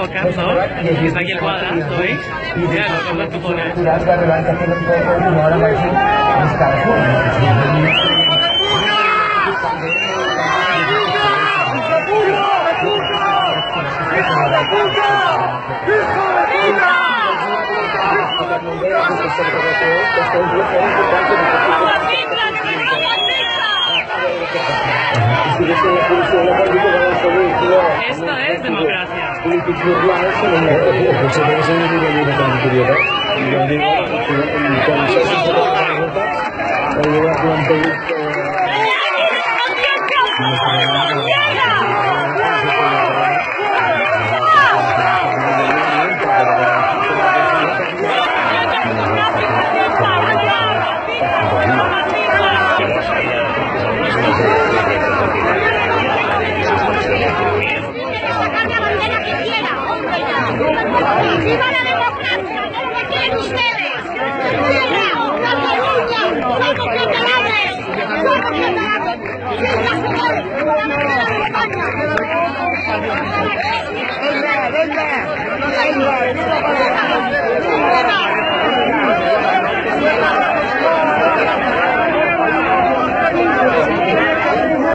caso, está aquí el cuadrazo, ¿veis? Mira, los cojones. Esto es democracia. ¡Viva la democracia! ¡Es lo que quieren ustedes! ¡Somos catalanes! ¡Somos catalanes! ¡Venga, venga! ¡Venga!